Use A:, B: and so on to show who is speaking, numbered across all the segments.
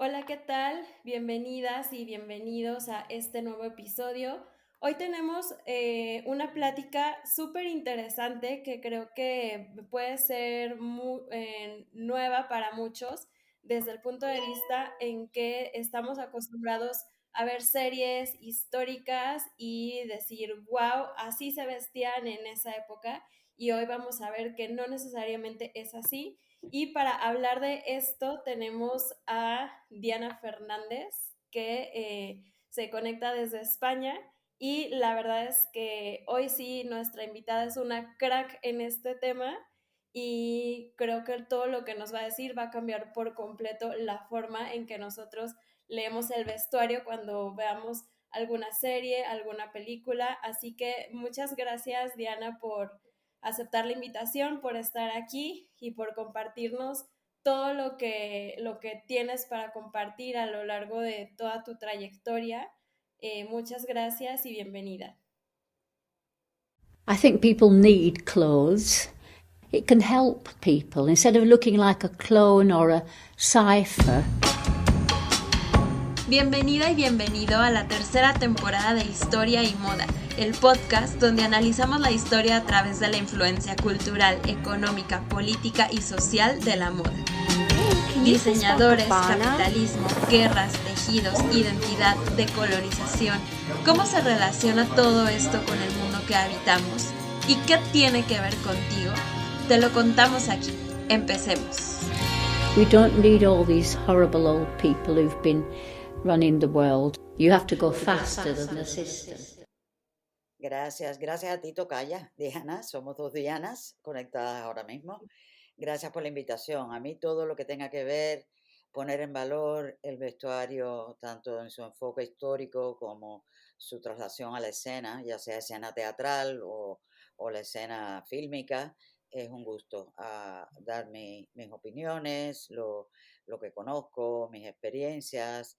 A: Hola, ¿qué tal? Bienvenidas y bienvenidos a este nuevo episodio. Hoy tenemos una plática súper interesante que creo que puede ser nueva para muchos desde el punto de vista en que estamos acostumbrados a ver series históricas y decir, wow, así se vestían en esa época y hoy vamos a ver que no necesariamente es así y para hablar de esto tenemos a Diana Fernández, que se conecta desde España. Y la verdad es que hoy sí nuestra invitada es una crack en este tema y creo que todo lo que nos va a decir va a cambiar por completo la forma en que nosotros leemos el vestuario cuando veamos alguna serie, alguna película. Así que muchas gracias, Diana, por aceptar la invitación, por estar aquí y por compartirnos todo lo que tienes para compartir a lo largo de toda tu trayectoria. Muchas gracias y bienvenida.
B: I think people need clothes. It can help people instead of looking like a clone or a cipher.
A: Bienvenida y bienvenido a la tercera temporada de Historia y Moda, el podcast donde analizamos la historia a través de la influencia cultural, económica, política y social de la moda. Diseñadores, capitalismo, guerras, tejidos, identidad, decolorización. ¿Cómo se relaciona todo esto con el mundo que habitamos? ¿Y qué tiene que ver contigo? Te lo contamos aquí. Empecemos.
B: We don't need all these horrible old people who've been running the world. You have to go faster than the system.
C: Gracias a ti, tocaya, Diana. Somos dos Dianas conectadas ahora mismo. Gracias por la invitación. A mí todo lo que tenga que ver, poner en valor el vestuario, tanto en su enfoque histórico como su traslación a la escena, ya sea escena teatral o la escena fílmica, es un gusto dar mis opiniones, lo que conozco, mis experiencias.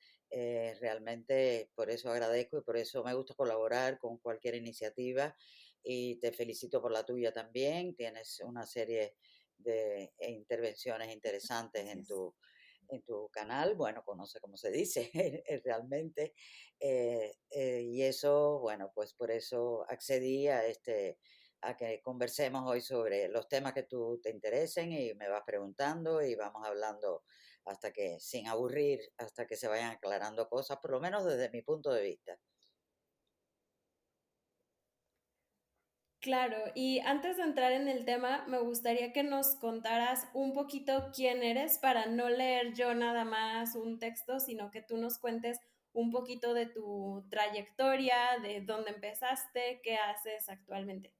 C: Realmente por eso agradezco y por eso me gusta colaborar con cualquier iniciativa y te felicito por la tuya también. Tienes una serie de intervenciones interesantes
A: Gracias.
C: en tu canal. Bueno, pues no sé cómo se dice realmente. Y eso, bueno, pues por eso accedí a que conversemos hoy sobre los temas que tú te interesen y me vas preguntando y vamos hablando hasta que, sin aburrir, hasta que se vayan aclarando cosas, por lo menos desde mi punto de vista.
A: Claro, y antes de entrar en el tema, me gustaría que nos contaras un poquito quién eres para no leer yo nada más un texto, sino que tú nos cuentes un poquito de tu trayectoria, de dónde empezaste, qué haces actualmente.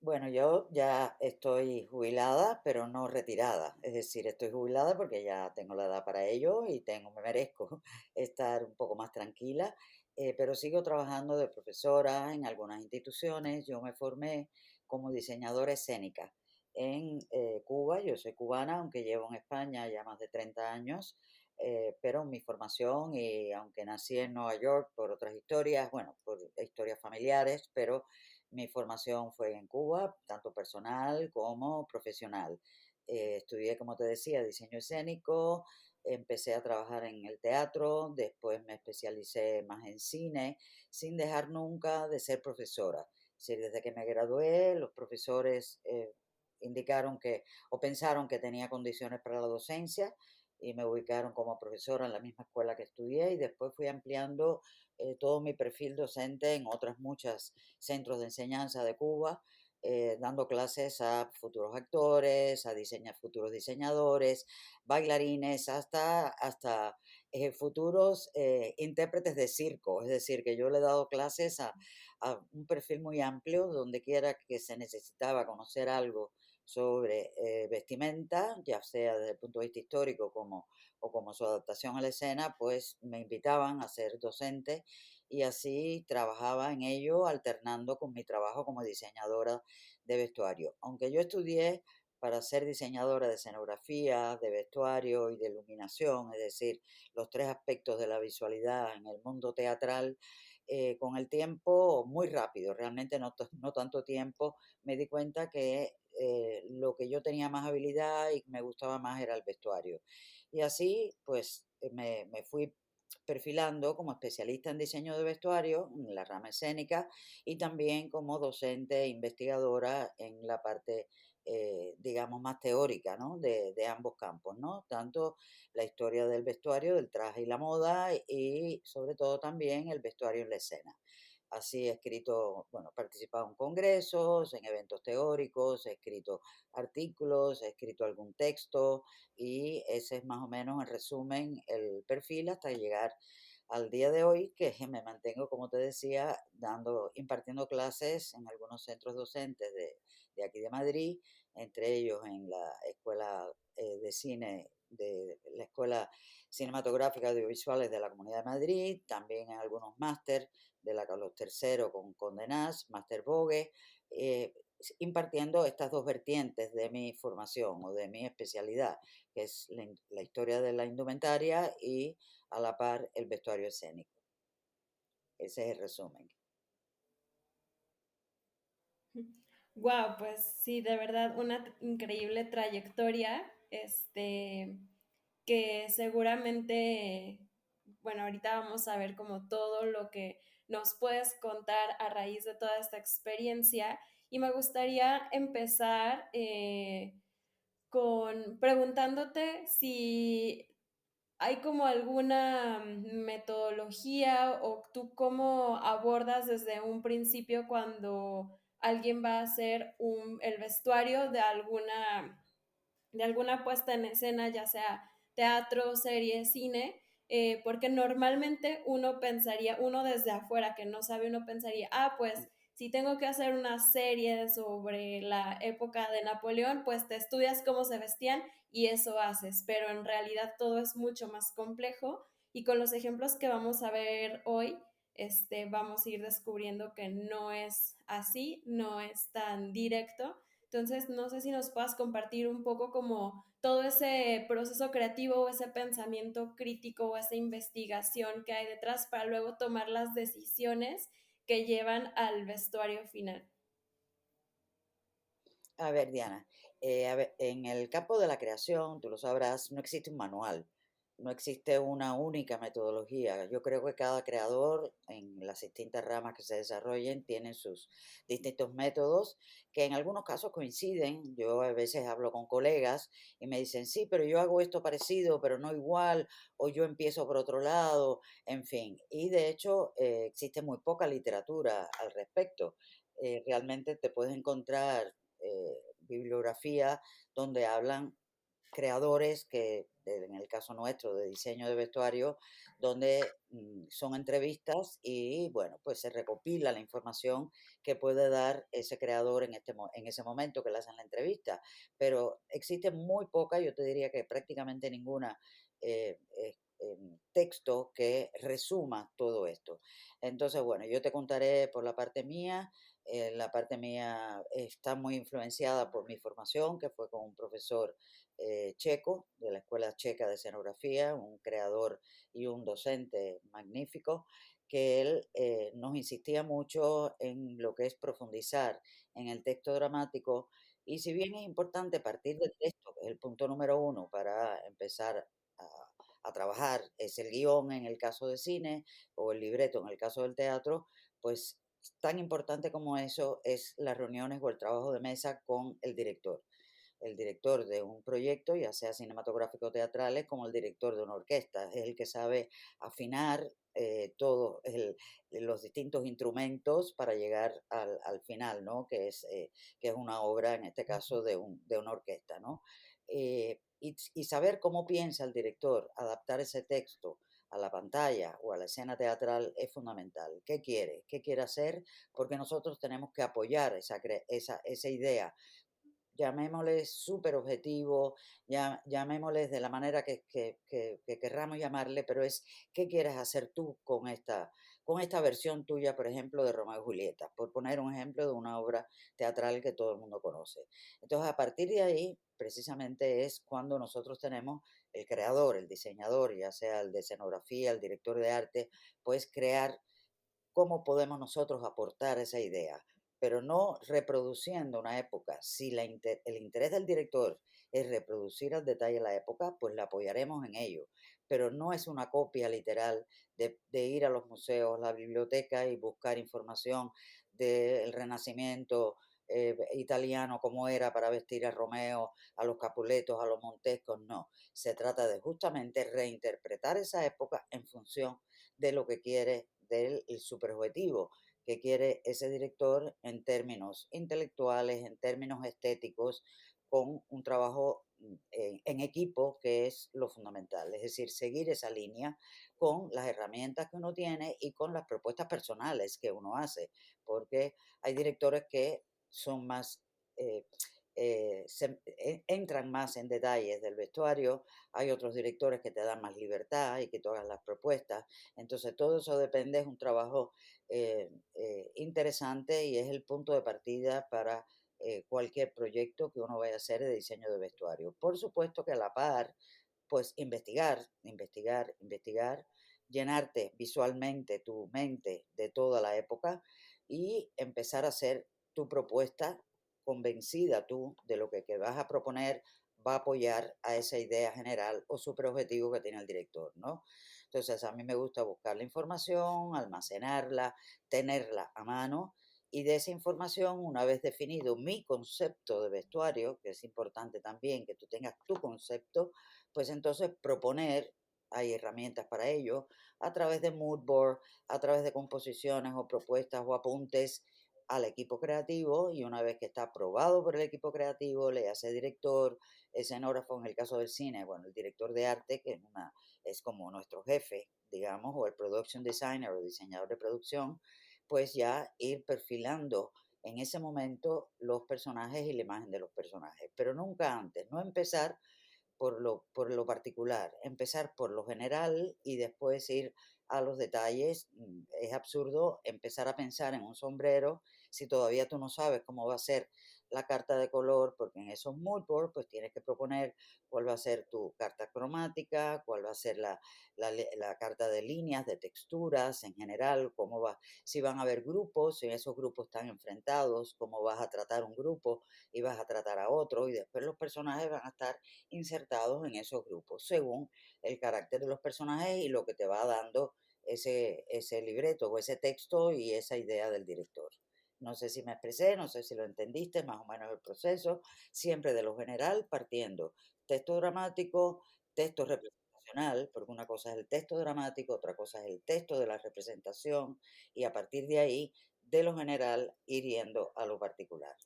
C: Bueno, yo ya estoy jubilada, pero no retirada. Es decir, estoy jubilada porque ya tengo la edad para ello y me merezco estar un poco más tranquila, pero sigo trabajando de profesora en algunas instituciones. Yo me formé como diseñadora escénica en Cuba. Yo soy cubana, aunque llevo en España ya más de 30 años, pero mi formación, y aunque nací en Nueva York por otras historias, bueno, por historias familiares, pero mi formación fue en Cuba, tanto personal como profesional. Estudié, como te decía, diseño escénico, empecé a trabajar en el teatro, después me especialicé más en cine, sin dejar nunca de ser profesora. Es decir, desde que me gradué, los profesores indicaron que, o pensaron que tenía condiciones para la docencia y me ubicaron como profesora en la misma escuela que estudié y después fui ampliando todo mi perfil docente en otras muchas centros de enseñanza de Cuba, dando clases a futuros actores, a futuros diseñadores, bailarines, hasta futuros intérpretes de circo. Es decir, que yo le he dado clases a un perfil muy amplio, donde quiera que se necesitaba conocer algo sobre vestimenta, ya sea desde el punto de vista histórico o como su adaptación a la escena, pues me invitaban a ser docente y así trabajaba en ello alternando con mi trabajo como diseñadora de vestuario. Aunque yo estudié para ser diseñadora de escenografía, de vestuario y de iluminación, es decir, los tres aspectos de la visualidad en el mundo teatral, con el tiempo, muy rápido, realmente no tanto tiempo, me di cuenta que lo que yo tenía más habilidad y me gustaba más era el vestuario. Y así, pues, me fui perfilando como especialista en diseño de vestuario en la rama escénica y también como docente e investigadora en la parte, digamos, más teórica, ¿no? De ambos campos, ¿no? Tanto la historia del vestuario, del traje y la moda y sobre todo también el vestuario en la escena. Así he escrito, bueno, he participado en congresos, en eventos teóricos, he escrito artículos, he escrito algún texto y ese es más o menos en resumen el perfil hasta llegar al día de hoy, que me mantengo, como te decía, impartiendo clases en algunos centros docentes de aquí de Madrid, entre ellos en la Escuela de Cine, de la Escuela Cinematográfica Audiovisuales de la Comunidad de Madrid, también en algunos máster de la Carlos III con Condé Nast, máster Vogue, impartiendo estas dos vertientes de mi formación o de mi especialidad, que es la historia de la indumentaria y a la par el vestuario escénico. Ese es el resumen.
A: Wow, pues sí, de verdad, una increíble trayectoria, que seguramente, bueno, ahorita vamos a ver como todo lo que nos puedes contar a raíz de toda esta experiencia. Y me gustaría empezar con preguntándote si hay como alguna metodología o tú cómo abordas desde un principio cuando alguien va a hacer el vestuario de alguna puesta en escena, ya sea teatro, serie, cine, porque normalmente uno pensaría, uno desde afuera que no sabe, uno pensaría, ah, pues si tengo que hacer una serie sobre la época de Napoleón, pues te estudias cómo se vestían y eso haces, pero en realidad todo es mucho más complejo y con los ejemplos que vamos a ver hoy, vamos a ir descubriendo que no es así, no es tan directo. Entonces, no sé si nos puedas compartir un poco como todo ese proceso creativo o ese pensamiento crítico o esa investigación que hay detrás para luego tomar las decisiones que llevan al vestuario final.
C: A ver, Diana, en el campo de la creación, tú lo sabrás, no existe un manual, no existe una única metodología. Yo creo que cada creador en las distintas ramas que se desarrollen tiene sus distintos métodos que en algunos casos coinciden. Yo a veces hablo con colegas y me dicen, sí, pero yo hago esto parecido, pero no igual, o yo empiezo por otro lado, en fin. Y de hecho existe muy poca literatura al respecto. Realmente te puedes encontrar bibliografía donde hablan creadores que, en el caso nuestro de diseño de vestuario, donde son entrevistas y bueno, pues se recopila la información que puede dar ese creador en ese momento que le hacen la entrevista. Pero existe muy poca, yo te diría que prácticamente ninguna texto que resuma todo esto. Entonces, bueno, yo te contaré por la parte mía. La parte mía está muy influenciada por mi formación, que fue con un profesor checo, de la Escuela Checa de Escenografía, un creador y un docente magnífico, que él nos insistía mucho en lo que es profundizar en el texto dramático. Y si bien es importante partir del texto, que es el punto número uno para empezar a, a trabajar, es el guión en el caso de cine o el libreto en el caso del teatro, pues tan importante como eso es las reuniones o el trabajo de mesa con el director de un proyecto, ya sea cinematográfico o teatrales, como el director de una orquesta. Es el que sabe afinar todos los distintos instrumentos para llegar al final, ¿no? Que es una obra, en este caso, de una orquesta, ¿no? Y saber cómo piensa el director adaptar ese texto a la pantalla o a la escena teatral es fundamental. ¿Qué quiere? ¿Qué quiere hacer? Porque nosotros tenemos que apoyar esa idea, llamémosles súper objetivo, llamémosles de la manera que querramos llamarle, pero es qué quieres hacer tú con esta versión tuya, por ejemplo, de Romeo y Julieta, por poner un ejemplo de una obra teatral que todo el mundo conoce. Entonces, a partir de ahí, precisamente es cuando nosotros tenemos el creador, el diseñador, ya sea el de escenografía, el director de arte, pues crear cómo podemos nosotros aportar esa idea, pero no reproduciendo una época. Si el interés del director es reproducir al detalle la época, pues la apoyaremos en ello. Pero no es una copia literal de ir a los museos, la biblioteca y buscar información del Renacimiento italiano, cómo era para vestir a Romeo, a los Capuletos, a los Montescos, no. Se trata de justamente reinterpretar esa época en función de lo que quiere del superobjetivo que quiere ese director en términos intelectuales, en términos estéticos, con un trabajo en equipo, que es lo fundamental. Es decir, seguir esa línea con las herramientas que uno tiene y con las propuestas personales que uno hace, porque hay directores que son más... entran más en detalles del vestuario, hay otros directores que te dan más libertad y que tú hagas las propuestas, entonces todo eso depende, es un trabajo interesante y es el punto de partida para cualquier proyecto que uno vaya a hacer de diseño de vestuario. Por supuesto que a la par, pues investigar, llenarte visualmente tu mente de toda la época y empezar a hacer tu propuesta convencida tú de lo que vas a proponer va a apoyar a esa idea general o superobjetivo que tiene el director, ¿no? Entonces a mí me gusta buscar la información, almacenarla, tenerla a mano y de esa información, una vez definido mi concepto de vestuario, que es importante también que tú tengas tu concepto, pues entonces proponer, hay herramientas para ello, a través de mood board, a través de composiciones o propuestas o apuntes al equipo creativo y una vez que está aprobado por el equipo creativo, le hace director, escenógrafo en el caso del cine, bueno, el director de arte, que es como nuestro jefe, digamos, o el production designer o diseñador de producción, pues ya ir perfilando en ese momento los personajes y la imagen de los personajes, pero nunca antes, no empezar por lo particular, empezar por lo general y después ir a los detalles. Es absurdo empezar a pensar en un sombrero si todavía tú no sabes cómo va a ser la carta de color, porque en esos mood boards pues tienes que proponer cuál va a ser tu carta cromática, cuál va a ser la carta de líneas, de texturas en general, cómo va, si van a haber grupos, si esos grupos están enfrentados, cómo vas a tratar un grupo y vas a tratar a otro, y después los personajes van a estar insertados en esos grupos, según el carácter de los personajes y lo que te va dando ese libreto o ese texto y esa idea del director. No sé si me expresé, no sé si lo entendiste, más o menos el proceso, siempre de lo general partiendo. Texto dramático, texto representacional, porque una cosa es el texto dramático, otra cosa es el texto de la representación, y a partir de ahí, de lo general, ir yendo a lo particular.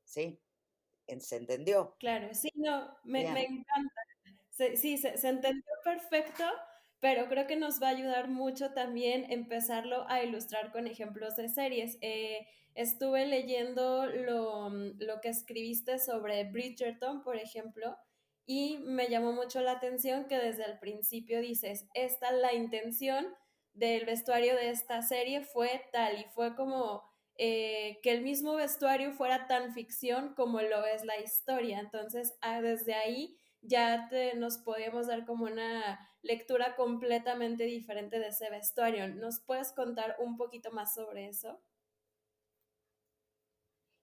C: ¿Sí? ¿Se entendió?
A: Claro, sí, no, me
C: Bien.
A: encanta. Sí, se entendió perfecto, pero creo que nos va a ayudar mucho también empezarlo a ilustrar con ejemplos de series. Estuve leyendo lo que escribiste sobre Bridgerton, por ejemplo, y me llamó mucho la atención que desde el principio dices, la intención del vestuario de esta serie fue tal y fue como que el mismo vestuario fuera tan ficción como lo es la historia. Entonces, desde ahí nos podemos dar como una lectura completamente diferente de ese vestuario. ¿Nos puedes contar un poquito más sobre eso?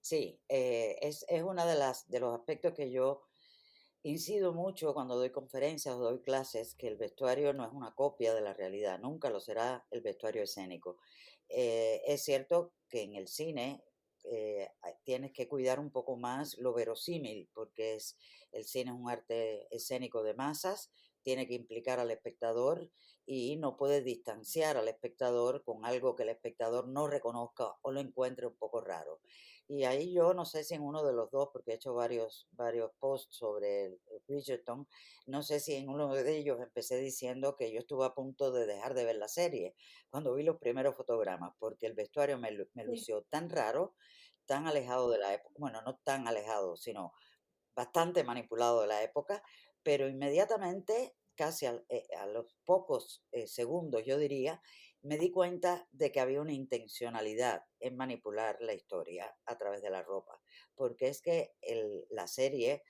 C: Sí, es una de los aspectos que yo incido mucho cuando doy conferencias o doy clases, que el vestuario no es una copia de la realidad, nunca lo será el vestuario escénico. Es cierto que en el cine tienes que cuidar un poco más lo verosímil, porque el cine es un arte escénico de masas, tiene que implicar al espectador y no puedes distanciar al espectador con algo que el espectador no reconozca o lo encuentre un poco raro. Y ahí yo no sé si en uno de los dos, porque he hecho varios posts sobre el Bridgerton, no sé si en uno de ellos empecé diciendo que yo estuve a punto de dejar de ver la serie cuando vi los primeros fotogramas, porque el vestuario me
A: Sí.
C: lució tan raro, tan alejado de la época, bueno, no tan alejado, sino bastante manipulado de la época, pero inmediatamente, casi a los pocos segundos, yo diría, me di cuenta de que había una intencionalidad en manipular la historia a través de la ropa, porque es que la serie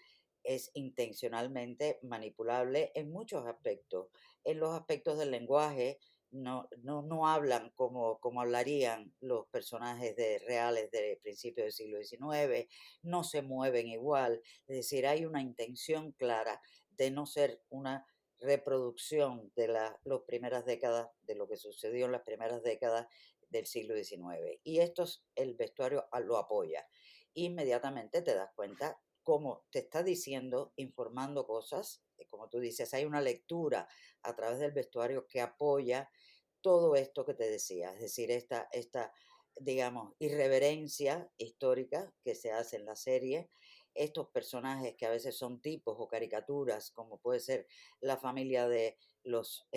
C: es intencionalmente manipulable en muchos aspectos, en los aspectos del lenguaje. no hablan como hablarían los personajes reales del principio del siglo XIX, no se mueven igual, es decir, hay una intención clara de no ser una reproducción de las primeras décadas, de lo que sucedió en las primeras décadas del siglo XIX. Y esto el vestuario lo apoya. Inmediatamente te das cuenta cómo te está diciendo, informando cosas, como tú dices, hay una lectura a través del vestuario que apoya todo esto que te decía, es decir, esta digamos, irreverencia histórica que se hace en la serie, estos personajes que a veces son tipos o caricaturas, como puede ser la familia de los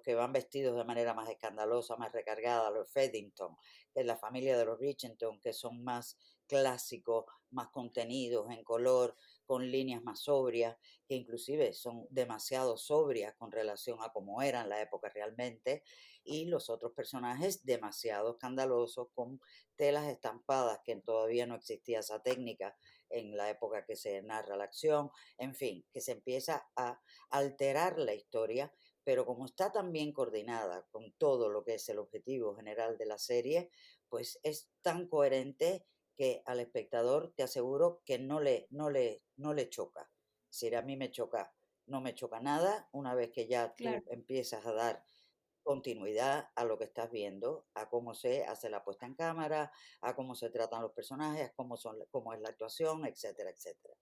C: que van vestidos de manera más escandalosa, más recargada, los Feddington, que es la familia de los Bridgerton, que son más clásicos, más contenidos en color, con líneas más sobrias, que inclusive son demasiado sobrias con relación a cómo eran la época realmente, y los otros personajes demasiado escandalosos con telas estampadas, que todavía no existía esa técnica en la época que se narra la acción, en fin, que se empieza a alterar la historia, pero como está tan bien coordinada con todo lo que es el objetivo general de la serie, pues es tan coherente que al espectador te aseguro que no le choca. Si a mí no me choca nada una vez que ya
A: Claro.
C: tú empiezas a dar continuidad a lo que estás viendo, a cómo se hace la puesta en cámara, a cómo se tratan los personajes, cómo es la actuación, etcétera, etcétera.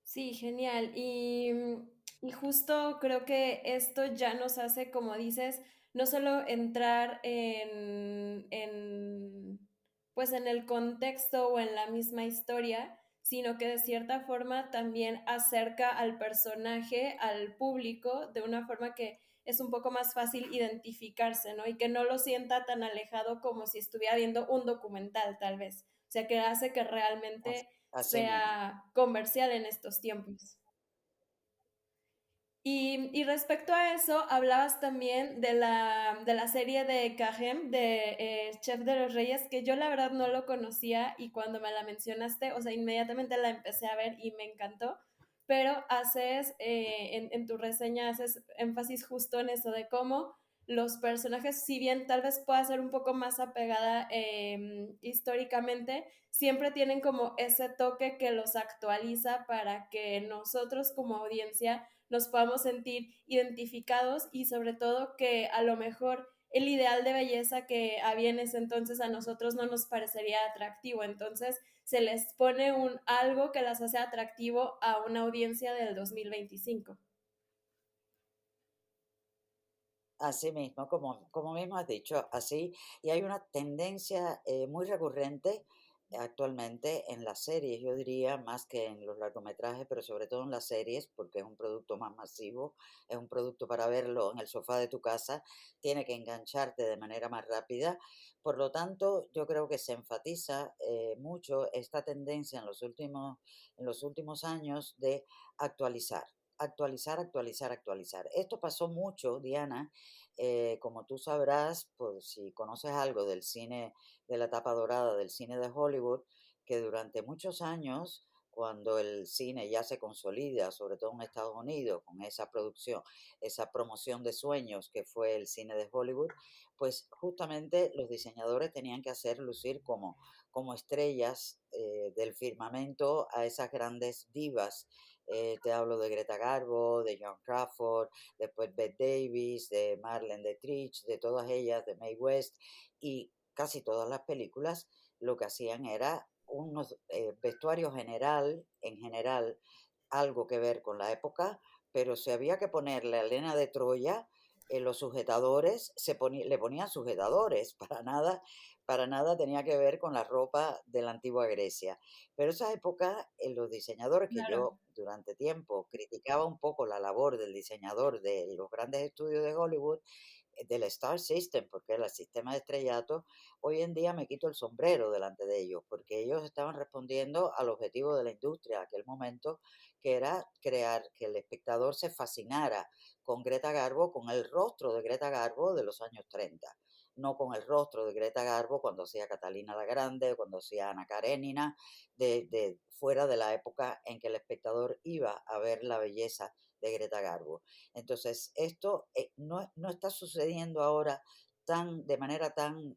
A: Sí, genial. Y justo creo que esto ya nos hace, como dices, no solo entrar pues en el contexto o en la misma historia, sino que de cierta forma también acerca al personaje, al público, de una forma que es un poco más fácil identificarse, ¿no? Y que no lo sienta tan alejado como si estuviera viendo un documental, tal vez. O sea, que hace que realmente
C: Así mismo.
A: sea comercial en estos tiempos. Y respecto a eso, hablabas también de la serie de Cajem, de Chef de los Reyes, que yo la verdad no lo conocía y cuando me la mencionaste, o sea, inmediatamente la empecé a ver y me encantó, pero haces, en tu reseña, haces énfasis justo en eso de cómo los personajes, si bien tal vez pueda ser un poco más apegada históricamente, siempre tienen como ese toque que los actualiza para que nosotros como audiencia nos podamos sentir identificados y sobre todo que a lo mejor el ideal de belleza que había en ese entonces a nosotros no nos parecería atractivo. Entonces se les pone un algo que las hace atractivo a una audiencia del 2025.
C: Así mismo, como mismo has dicho, así, y hay una tendencia muy recurrente actualmente en las series, yo diría, más que en los largometrajes, pero sobre todo en las series, porque es un producto más masivo, es un producto para verlo en el sofá de tu casa, tiene que engancharte de manera más rápida. Por lo tanto, yo creo que se enfatiza mucho esta tendencia en los últimos años de actualizar. Actualizar, actualizar, actualizar. Esto pasó mucho, Diana, como tú sabrás, pues si conoces algo del cine, de la etapa dorada del cine de Hollywood, que durante muchos años, cuando el cine ya se consolida, sobre todo en Estados Unidos, con esa producción, esa promoción de sueños que fue el cine de Hollywood, pues justamente los diseñadores tenían que hacer lucir como estrellas del firmamento a esas grandes divas. Te hablo de Greta Garbo, de John Crawford, después Bette Davis, de Marlene Dietrich, de todas ellas, de Mae West, y casi todas las películas lo que hacían era unos vestuarios en general, algo que ver con la época, pero si había que ponerle a Elena de Troya, los sujetadores, le ponían sujetadores, para nada tenía que ver con la ropa de la antigua Grecia. Pero esa época, los diseñadores que
A: Claro.
C: yo durante tiempo criticaba un poco la labor del diseñador de los grandes estudios de Hollywood, del Star System, porque era el sistema de estrellato, hoy en día me quito el sombrero delante de ellos, porque ellos estaban respondiendo al objetivo de la industria en aquel momento, que era crear que el espectador se fascinara con Greta Garbo, con el rostro de Greta Garbo de los años 30, no con el rostro de Greta Garbo cuando hacía Catalina la Grande, cuando hacía Ana Karenina, fuera de la época en que el espectador iba a ver la belleza de Greta Garbo. Entonces, esto no está sucediendo ahora de manera tan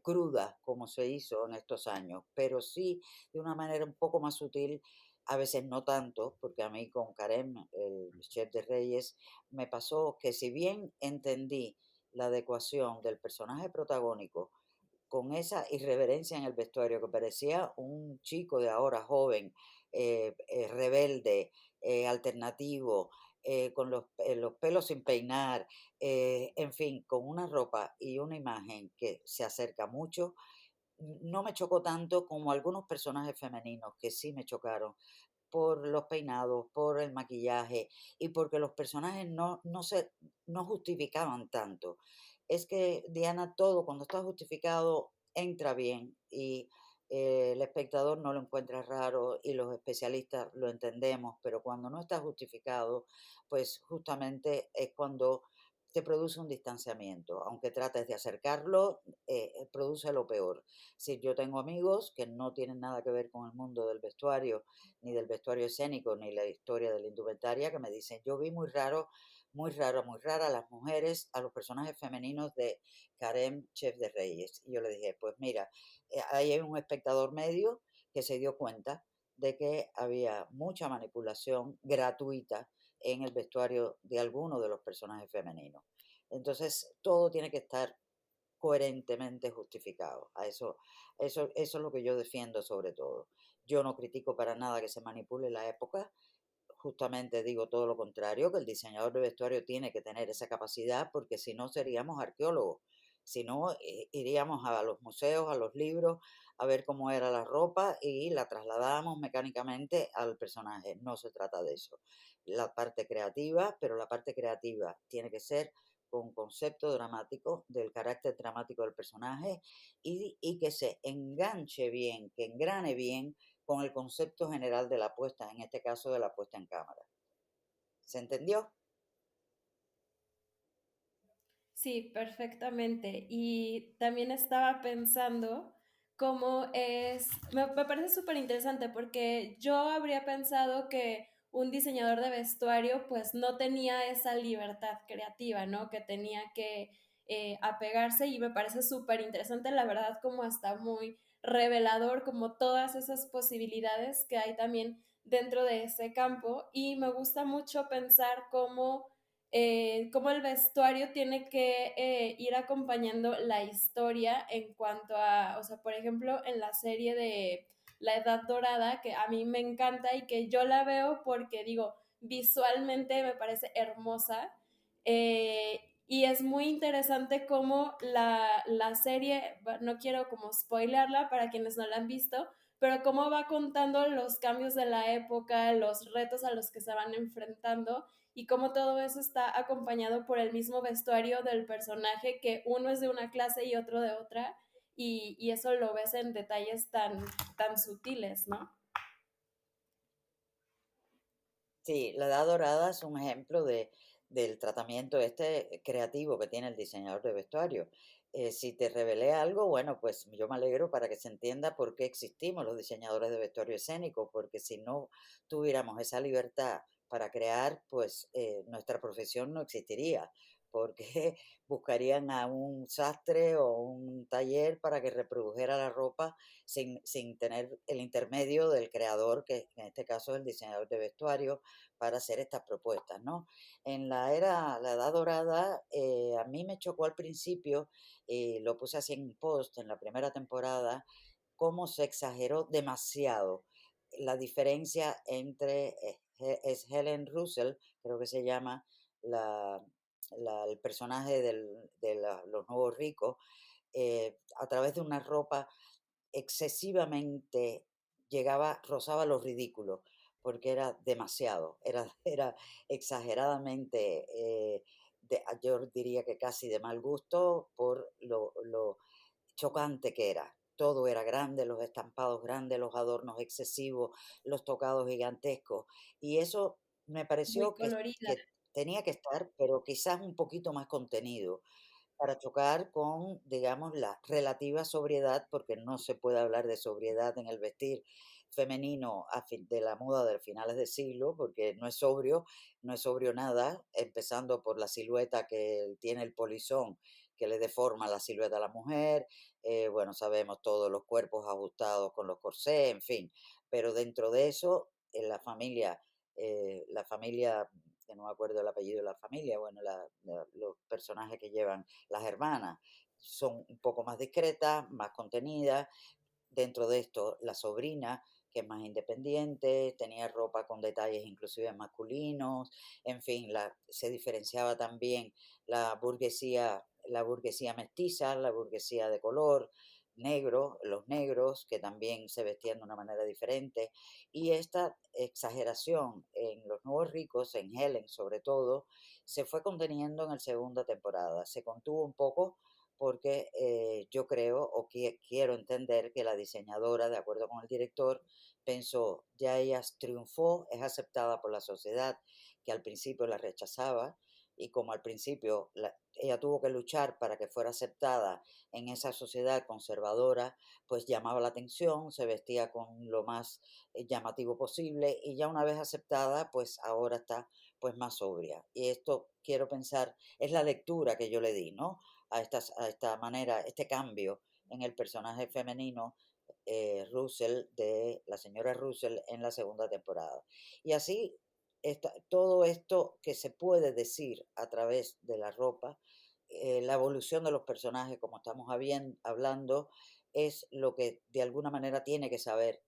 C: cruda como se hizo en estos años, pero sí de una manera un poco más sutil, a veces no tanto, porque a mí con Karem, el chef de Reyes, me pasó que si bien entendí la adecuación del personaje protagónico con esa irreverencia en el vestuario que parecía un chico de ahora joven, rebelde, alternativo, con los pelos sin peinar, en fin, con una ropa y una imagen que se acerca mucho, no me chocó tanto como algunos personajes femeninos que sí me chocaron por los peinados, por el maquillaje y porque los personajes no justificaban tanto. Es que, Diana, todo cuando está justificado entra bien y el espectador no lo encuentra raro y los especialistas lo entendemos, pero cuando no está justificado, pues justamente es cuando te produce un distanciamiento. Aunque trates de acercarlo, produce lo peor. Si yo tengo amigos que no tienen nada que ver con el mundo del vestuario, ni del vestuario escénico, ni la historia de la indumentaria, que me dicen, yo vi muy raro, muy rara a las mujeres, a los personajes femeninos de Karem, Chef de Reyes. Y yo le dije, pues mira, ahí hay un espectador medio que se dio cuenta de que había mucha manipulación gratuita en el vestuario de alguno de los personajes femeninos. Entonces, todo tiene que estar coherentemente justificado. Eso es lo que yo defiendo sobre todo. Yo no critico para nada que se manipule la época, justamente digo todo lo contrario, que el diseñador de vestuario tiene que tener esa capacidad porque si no seríamos arqueólogos, si no iríamos a los museos, a los libros, a ver cómo era la ropa y la trasladamos mecánicamente al personaje. No se trata de eso. La parte creativa, pero la parte creativa tiene que ser con concepto dramático, del carácter dramático del personaje y que se enganche bien, que engrane bien con el concepto general de la puesta, en este caso de la puesta en cámara. ¿Se entendió?
A: Sí, perfectamente. Y también estaba pensando cómo me parece súper interesante porque yo habría pensado que un diseñador de vestuario pues no tenía esa libertad creativa, ¿no? Que tenía que apegarse y me parece súper interesante, la verdad, como hasta muy revelador, como todas esas posibilidades que hay también dentro de ese campo. Y me gusta mucho pensar cómo el vestuario tiene que ir acompañando la historia en cuanto a, o sea, por ejemplo, en la serie de La Edad Dorada, que a mí me encanta y que yo la veo porque digo, visualmente me parece hermosa. Y es muy interesante cómo la serie, no quiero como spoilearla para quienes no la han visto, pero cómo va contando los cambios de la época, los retos a los que se van enfrentando y cómo todo eso está acompañado por el mismo vestuario del personaje, que uno es de una clase y otro de otra, y eso lo ves en detalles tan sutiles, ¿no?
C: Sí, la Edad Dorada es un ejemplo del tratamiento este creativo que tiene el diseñador de vestuario. Si te revelé algo, bueno, pues yo me alegro para que se entienda por qué existimos los diseñadores de vestuario escénico, porque si no tuviéramos esa libertad para crear, pues nuestra profesión no existiría, porque buscarían a un sastre o un taller para que reprodujera la ropa sin tener el intermedio del creador, que en este caso es el diseñador de vestuario, para hacer estas propuestas, ¿no? La Edad Dorada, a mí me chocó al principio, lo puse así en post en la primera temporada, cómo se exageró demasiado la diferencia entre, es Helen Russell, creo que se llama, la, el personaje los nuevos ricos, a través de una ropa excesivamente rozaba lo ridículo, porque era demasiado, era exageradamente, yo diría que casi de mal gusto por lo chocante que era. Todo era grande, los estampados grandes, los adornos excesivos, los tocados gigantescos. Y eso me
A: Muy
C: pareció
A: colorida.
C: que tenía que estar, pero quizás un poquito más contenido para chocar con, digamos, la relativa sobriedad, porque no se puede hablar de sobriedad en el vestir femenino de la moda de finales de siglo, porque no es sobrio, no es sobrio nada, empezando por la silueta que tiene el polizón, que le deforma la silueta a la mujer, bueno, sabemos todos los cuerpos ajustados con los corsés, en fin, pero dentro de eso, en la familia, que no me acuerdo el apellido de la familia, bueno, los personajes que llevan las hermanas son un poco más discretas, más contenidas. Dentro de esto, la sobrina, que es más independiente, tenía ropa con detalles inclusive masculinos, en fin, se diferenciaba también la burguesía mestiza, la burguesía de color negro, los negros, que también se vestían de una manera diferente, y esta exageración en los nuevos ricos, en Helen sobre todo, se fue conteniendo en la segunda temporada, se contuvo un poco porque yo creo o quiero entender que la diseñadora, de acuerdo con el director, pensó, ya ella triunfó, es aceptada por la sociedad, que al principio la rechazaba, y como al principio ella tuvo que luchar para que fuera aceptada en esa sociedad conservadora, pues llamaba la atención, se vestía con lo más llamativo posible, y ya una vez aceptada, pues ahora está pues más sobria. Y esto quiero pensar, es la lectura que yo le di, ¿no? A esta manera, este cambio en el personaje femenino Russell, de la señora Russell en la segunda temporada. Y así, todo esto que se puede decir a través de la ropa, la evolución de los personajes, como estamos hablando, es lo que de alguna manera tiene que saber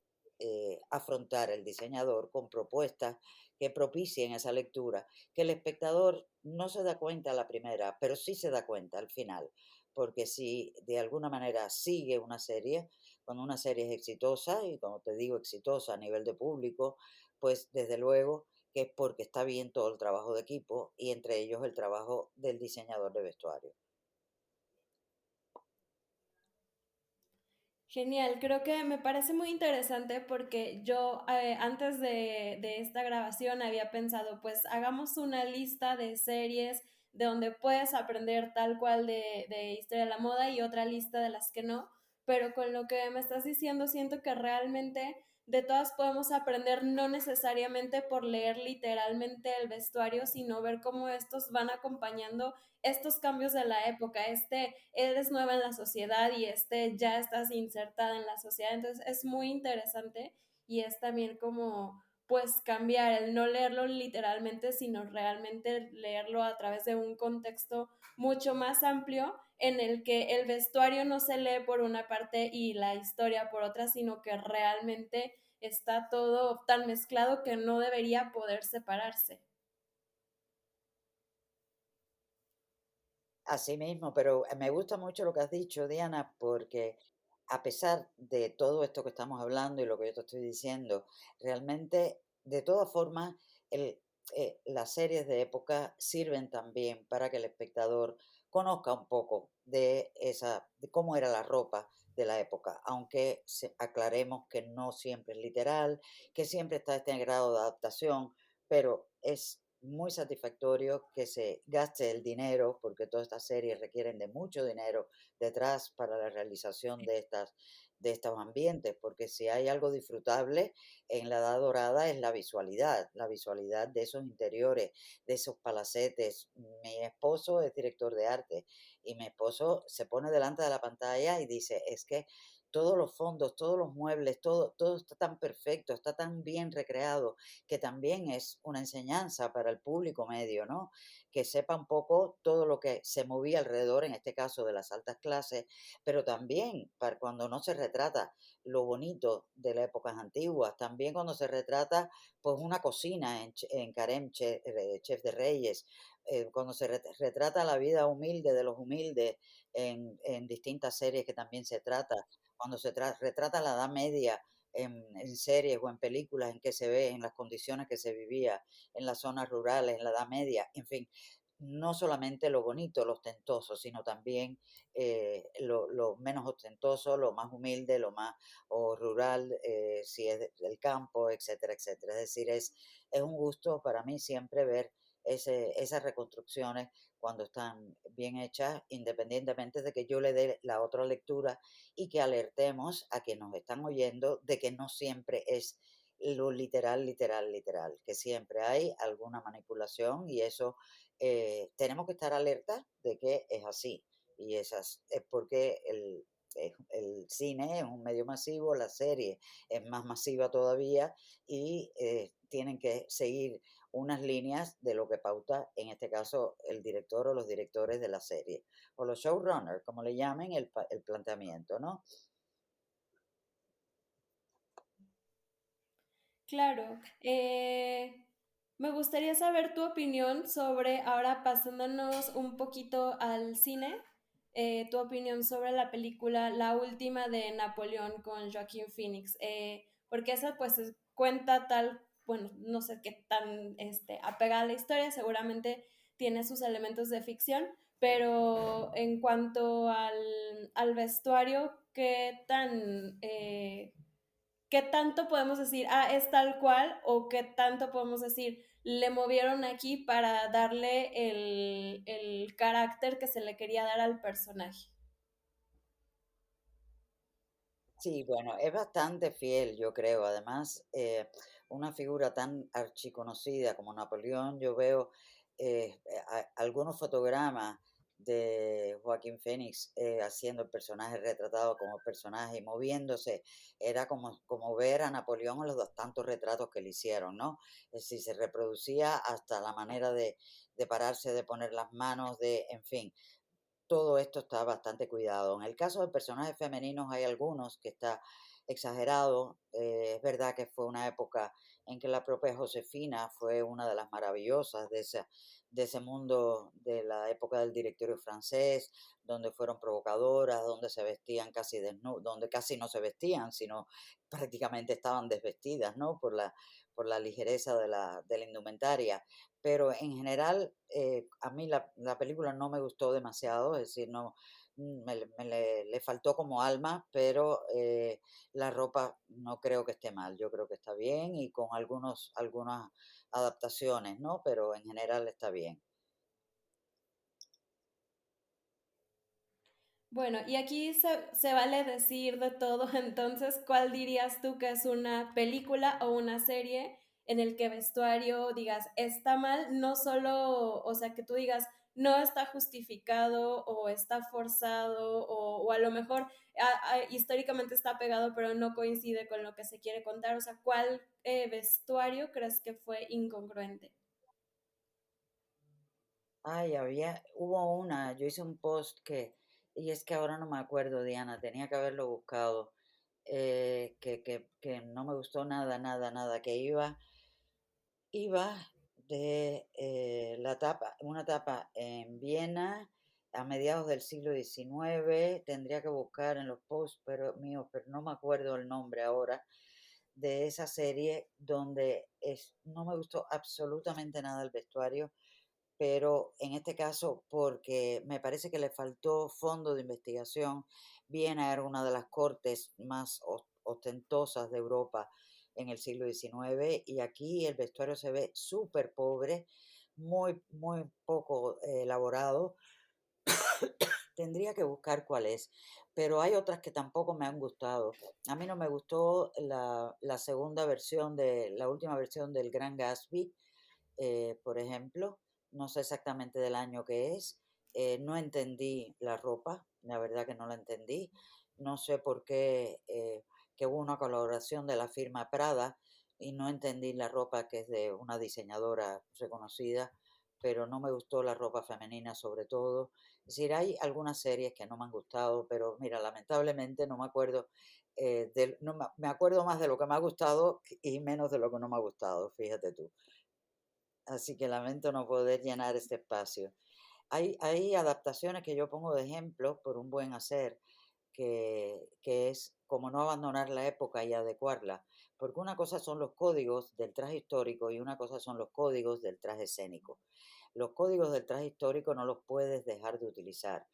C: afrontar el diseñador con propuestas que propicien esa lectura, que el espectador no se da cuenta a la primera, pero sí se da cuenta al final, porque si de alguna manera sigue una serie, cuando una serie es exitosa, y como te digo, exitosa a nivel de público, pues desde luego que es porque está bien todo el trabajo de equipo y entre ellos el trabajo del diseñador de vestuario.
A: Genial, creo que me parece muy interesante porque yo antes de esta grabación había pensado, pues hagamos una lista de series de donde puedes aprender tal cual de historia de la moda y otra lista de las que no, pero con lo que me estás diciendo siento que realmente de todas podemos aprender no necesariamente por leer literalmente el vestuario, sino ver cómo estos van acompañando estos cambios de la época, eres nueva en la sociedad y ya estás insertada en la sociedad, entonces es muy interesante y es también como pues cambiar el no leerlo literalmente, sino realmente leerlo a través de un contexto mucho más amplio en el que el vestuario no se lee por una parte y la historia por otra, sino que realmente está todo tan mezclado que no debería poder separarse.
C: Así mismo, pero me gusta mucho lo que has dicho, Diana, porque a pesar de todo esto que estamos hablando y lo que yo te estoy diciendo, realmente, de todas formas, las series de época sirven también para que el espectador conozca un poco de cómo era la ropa de la época, aunque aclaremos que no siempre es literal, que siempre está este grado de adaptación, pero es muy satisfactorio que se gaste el dinero, porque todas estas series requieren de mucho dinero detrás para la realización de estos ambientes, porque si hay algo disfrutable en la Edad Dorada es la visualidad de esos interiores, de esos palacetes. Mi esposo es director de arte y mi esposo se pone delante de la pantalla y dice, es que todos los fondos, todos los muebles, todo está tan perfecto, está tan bien recreado, que también es una enseñanza para el público medio, ¿no? Que sepa un poco todo lo que se movía alrededor, en este caso de las altas clases, pero también para cuando no se retrata lo bonito de las épocas antiguas, también cuando se retrata pues una cocina en Carême, Chef de Reyes, cuando se retrata la vida humilde de los humildes en distintas series que también se trata, cuando retrata la Edad Media en series o en películas en que se ve en las condiciones que se vivía en las zonas rurales, en la Edad Media, en fin, no solamente lo bonito, lo ostentoso, sino también lo menos ostentoso, lo más humilde, lo más o rural, si es del campo, etcétera, etcétera. Es decir, es un gusto para mí siempre ver esas reconstrucciones cuando están bien hechas, independientemente de que yo le dé la otra lectura y que alertemos a quienes nos están oyendo de que no siempre es lo literal, literal, literal, que siempre hay alguna manipulación y eso tenemos que estar alertas de que es así. Y esas es porque el cine es un medio masivo, la serie es más masiva todavía y tienen que seguir unas líneas de lo que pauta, en este caso, el director o los directores de la serie, o los showrunners, como le llamen el planteamiento, ¿no?
A: Claro. Me gustaría saber tu opinión sobre, ahora pasándonos un poquito al cine, tu opinión sobre la película La Última de Napoleón con Joaquín Phoenix, porque esa pues cuenta tal, bueno, no sé qué tan apegada a la historia, seguramente tiene sus elementos de ficción, pero en cuanto al vestuario, ¿qué tanto podemos decir, es tal cual? ¿O qué tanto podemos decir, le movieron aquí para darle el carácter que se le quería dar al personaje?
C: Sí, bueno, es bastante fiel, yo creo. Además, una figura tan archiconocida como Napoleón, yo veo algunos fotogramas de Joaquín Phoenix haciendo el personaje retratado como personaje y moviéndose. Era como ver a Napoleón en los dos tantos retratos que le hicieron, ¿no? Es decir, se reproducía hasta la manera de pararse, de poner las manos, en fin, todo esto está bastante cuidado. En el caso de personajes femeninos hay algunos que está exagerado. Es verdad que fue una época en que la propia Josefina fue una de las maravillosas de ese mundo de la época del directorio francés, donde fueron provocadoras, donde se vestían casi desnudas, donde casi no se vestían, sino prácticamente estaban desvestidas, ¿no? Por la ligereza de la indumentaria, pero en general a mí la película no me gustó demasiado, es decir, no, le faltó como alma, pero la ropa no creo que esté mal, yo creo que está bien y con algunas adaptaciones, ¿no? Pero en general está bien.
A: Bueno, y aquí se vale decir de todo, entonces, ¿cuál dirías tú que es una película o una serie en el que vestuario digas está mal? No solo, o sea, que tú digas no está justificado o está forzado o a lo mejor históricamente está pegado pero no coincide con lo que se quiere contar, o sea, ¿cuál vestuario crees que fue incongruente?
C: Ay, hubo yo hice un post y es que ahora no me acuerdo, Diana, tenía que haberlo buscado, que no me gustó nada, nada, nada, que iba de una etapa en Viena a mediados del siglo XIX, tendría que buscar en los posts pero no me acuerdo el nombre ahora, de esa serie donde no me gustó absolutamente nada el vestuario, pero en este caso porque me parece que le faltó fondo de investigación. Viena era una de las cortes más ostentosas de Europa en el siglo XIX y aquí el vestuario se ve súper pobre, muy, muy poco elaborado. Tendría que buscar cuál es, pero hay otras que tampoco me han gustado. A mí no me gustó la segunda versión la última versión del Gran Gatsby, por ejemplo, no sé exactamente del año que es, no entendí la ropa, la verdad que no la entendí, no sé por qué, que hubo una colaboración de la firma Prada y no entendí la ropa que es de una diseñadora reconocida, pero no me gustó la ropa femenina sobre todo. Es decir, hay algunas series que no me han gustado, pero mira, lamentablemente no me acuerdo, no me acuerdo más de lo que me ha gustado y menos de lo que no me ha gustado, fíjate tú. Así que lamento no poder llenar este espacio. Hay adaptaciones que yo pongo de ejemplo por un buen hacer, que es como no abandonar la época y adecuarla, porque una cosa son los códigos del traje histórico y una cosa son los códigos del traje escénico. Los códigos del traje histórico no los puedes dejar de utilizar,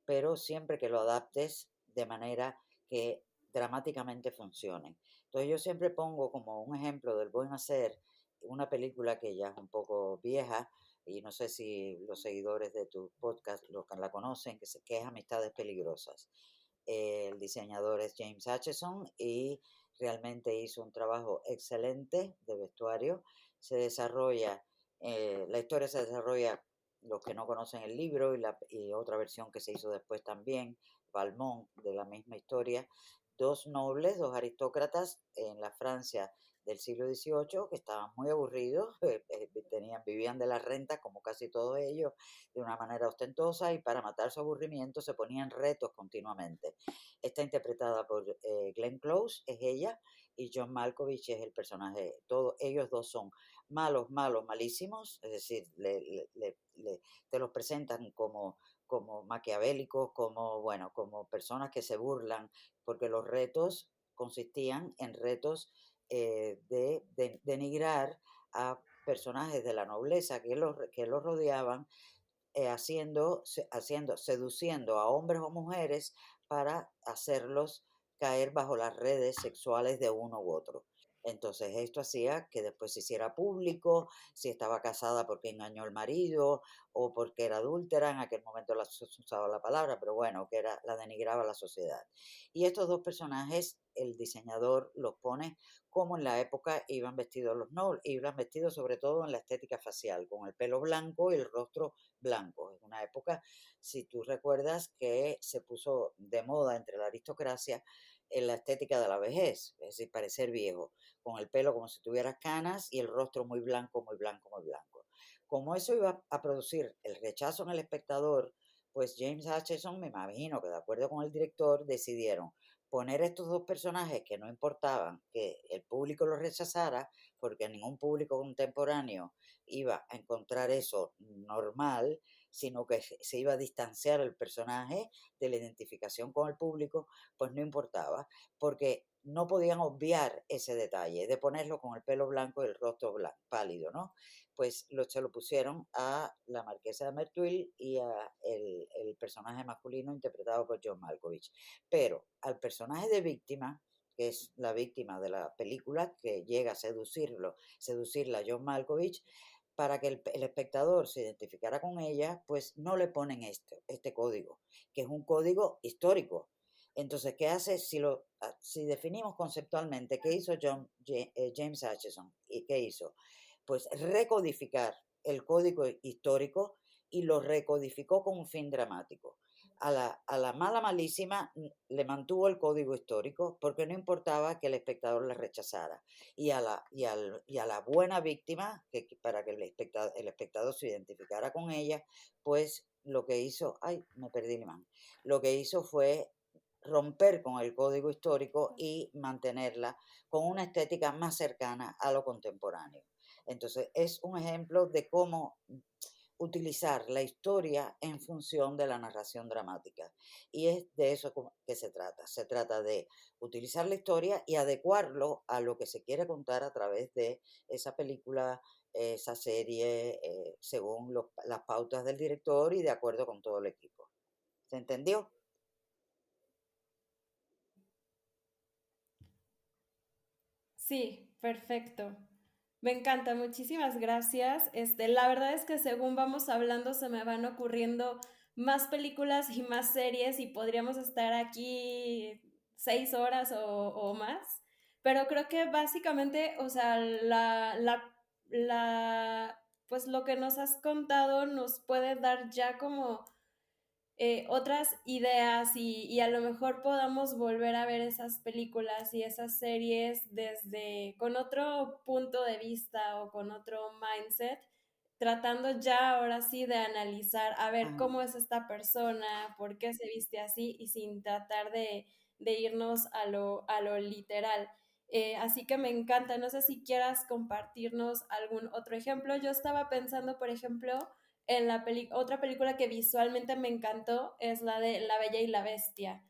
C: pero siempre que lo adaptes de manera que dramáticamente funcione. Entonces yo siempre pongo como un ejemplo del buen hacer una película que ya es un poco vieja, y no sé si los seguidores de tu podcast la conocen, que es Amistades Peligrosas. El diseñador es James Acheson y realmente hizo un trabajo excelente de vestuario. Se desarrolla, la historia se desarrolla, los que no conocen el libro y otra versión que se hizo después también, Valmont, de la misma historia, dos nobles, dos aristócratas en la Francia del siglo XVIII que estaban muy aburridos, vivían de la renta como casi todos ellos, de una manera ostentosa, y para matar su aburrimiento se ponían retos continuamente. Está interpretada por Glenn Close, es ella, y John Malkovich es el personaje. Todos ellos dos son malos, malos, malísimos, es decir, te los presentan como maquiavélicos, como, bueno, como personas que se burlan, porque los retos consistían en retos de denigrar a personajes de la nobleza que los rodeaban, seduciendo a hombres o mujeres para hacerlos caer bajo las redes sexuales de uno u otro. Entonces esto hacía que después se hiciera público, si estaba casada porque engañó al marido o porque era adúltera, en aquel momento se usaba la palabra, pero bueno, la denigraba la sociedad. Y estos dos personajes, el diseñador los pone como en la época iban vestidos los nobles, iban vestidos sobre todo en la estética facial, con el pelo blanco y el rostro blanco. Es una época, si tú recuerdas, que se puso de moda entre la aristocracia en la estética de la vejez, es decir, parecer viejo, con el pelo como si tuvieras canas y el rostro muy blanco, muy blanco, muy blanco. Como eso iba a producir el rechazo en el espectador, pues James Hutchison, me imagino que de acuerdo con el director, decidieron poner estos dos personajes que no importaban que el público los rechazara, porque ningún público contemporáneo iba a encontrar eso normal, sino que se iba a distanciar el personaje de la identificación con el público, pues no importaba, porque no podían obviar ese detalle de ponerlo con el pelo blanco y el rostro pálido, ¿no? Pues se lo pusieron a la marquesa de Merteuil y a el personaje masculino interpretado por John Malkovich. Pero al personaje de víctima, que es la víctima de la película, que llega a seducirla a John Malkovich, para que el espectador se identificara con ella, pues no le ponen este código, que es un código histórico. Entonces, ¿qué hace? Si definimos conceptualmente qué hizo James Acheson y qué hizo, pues recodificar el código histórico, y lo recodificó con un fin dramático. A la mala malísima le mantuvo el código histórico porque no importaba que el espectador la rechazara. Y a la buena víctima, para que el espectador se identificara con ella, pues lo que hizo, ay, me perdí el imán, lo que hizo fue romper con el código histórico y mantenerla con una estética más cercana a lo contemporáneo. Entonces, es un ejemplo de cómo utilizar la historia en función de la narración dramática. Y es de eso que se trata. Se trata de utilizar la historia y adecuarlo a lo que se quiere contar a través de esa película, esa serie, según las pautas del director y de acuerdo con todo el equipo. ¿Se entendió?
A: Sí, perfecto. Me encanta, muchísimas gracias. La verdad es que según vamos hablando se me van ocurriendo más películas y más series y podríamos estar aquí 6 horas o más. Pero creo que básicamente, o sea, pues lo que nos has contado nos puede dar ya como otras ideas y a lo mejor podamos volver a ver esas películas y esas series desde con otro punto de vista o con otro mindset, tratando ya ahora sí de analizar a ver
C: Ajá.
A: cómo es esta persona, por qué se viste así y sin tratar de irnos a lo literal. Así que me encanta, no sé si quieras compartirnos algún otro ejemplo. Yo estaba pensando, por ejemplo, en otra película que visualmente me encantó es la de La Bella y la Bestia.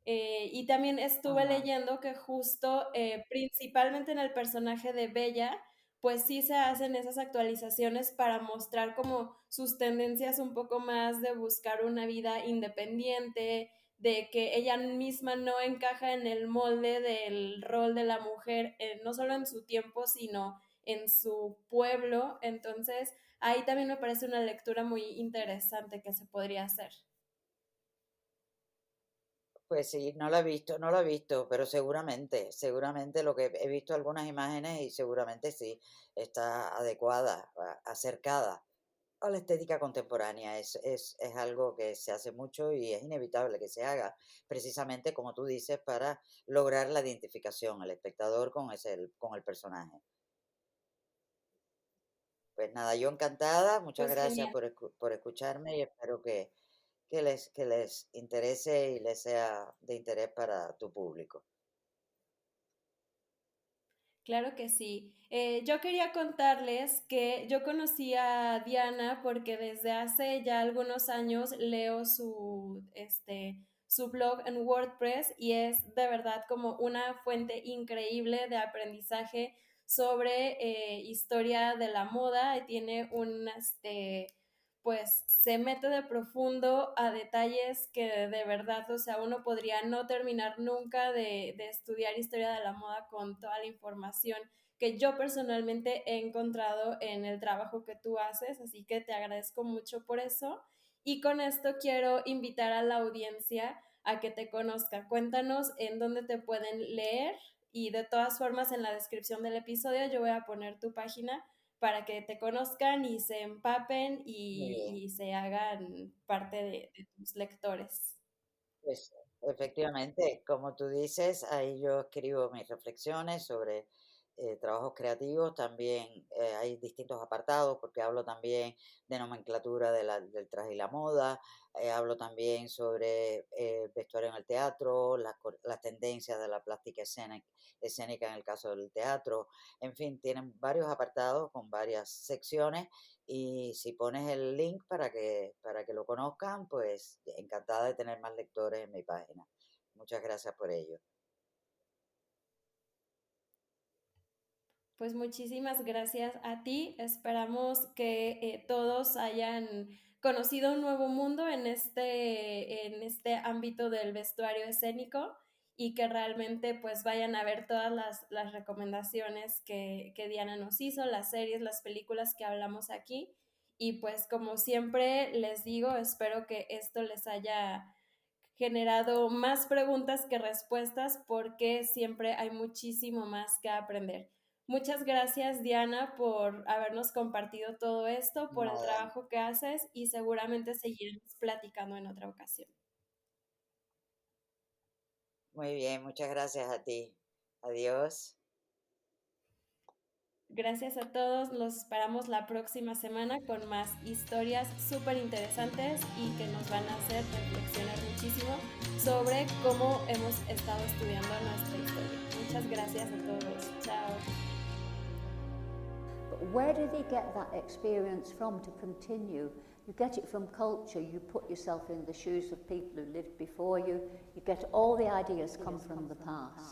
A: Y también estuve
C: Ajá.
A: leyendo que justo, principalmente en el personaje de Bella, pues sí se hacen esas actualizaciones para mostrar como sus tendencias un poco más de buscar una vida independiente, de que ella misma no encaja en el molde del rol de la mujer, no solo en su tiempo, sino en su pueblo. Entonces, ahí también me parece una lectura muy interesante que se podría hacer.
C: Pues sí, no lo he visto, pero seguramente lo que he visto algunas imágenes y seguramente sí, está adecuada, acercada a la estética contemporánea. Es algo que se hace mucho y es inevitable que se haga, precisamente como tú dices, para lograr la identificación al espectador con el personaje. Pues nada, yo encantada, muchas
A: Pues
C: gracias
A: genial.
C: por escucharme y espero que les interese y les sea de interés para tu público.
A: Claro que sí. Yo quería contarles que yo conocí a Diana porque desde hace ya algunos años leo su blog en WordPress y es de verdad como una fuente increíble de aprendizaje sobre historia de la moda. Y tiene pues se mete de profundo a detalles que de verdad, o sea, uno podría no terminar nunca de estudiar historia de la moda con toda la información que yo personalmente he encontrado en el trabajo que tú haces, así que te agradezco mucho por eso. Y con esto quiero invitar a la audiencia a que te conozca. Cuéntanos en dónde te pueden leer y de todas formas en la descripción del episodio yo voy a poner tu página para que te conozcan y se empapen
C: Muy bien.
A: y se hagan parte de tus lectores.
C: Pues efectivamente, como tú dices, ahí yo escribo mis reflexiones sobre trabajos creativos. También hay distintos apartados porque hablo también de nomenclatura del traje y la moda. Hablo también sobre vestuario en el teatro, las tendencias de la plástica escénica en el caso del teatro. En fin, tienen varios apartados con varias secciones y si pones el link para que lo conozcan, pues encantada de tener más lectores en mi página. Muchas gracias por ello.
A: Pues muchísimas gracias a ti. Esperamos que todos hayan conocido un nuevo mundo en este ámbito del vestuario escénico y que realmente pues vayan a ver todas las recomendaciones que Diana nos hizo, las series, las películas que hablamos aquí. Y pues como siempre les digo, espero que esto les haya generado más preguntas que respuestas porque siempre hay muchísimo más que aprender. Muchas gracias, Diana, por habernos compartido todo esto, por el
C: Nada,
A: trabajo que haces y seguramente seguiremos platicando en otra ocasión.
C: muy bien, muchas gracias a ti. Adiós.
A: Gracias a todos, los esperamos la próxima semana con más historias súper interesantes y que nos van a hacer reflexionar muchísimo sobre cómo hemos estado estudiando nuestra historia. Muchas gracias a todos. Chao.
B: But where do they get that experience from to continue? You get it from culture, you put yourself in the shoes of people who lived before you, you get all the ideas come from the past.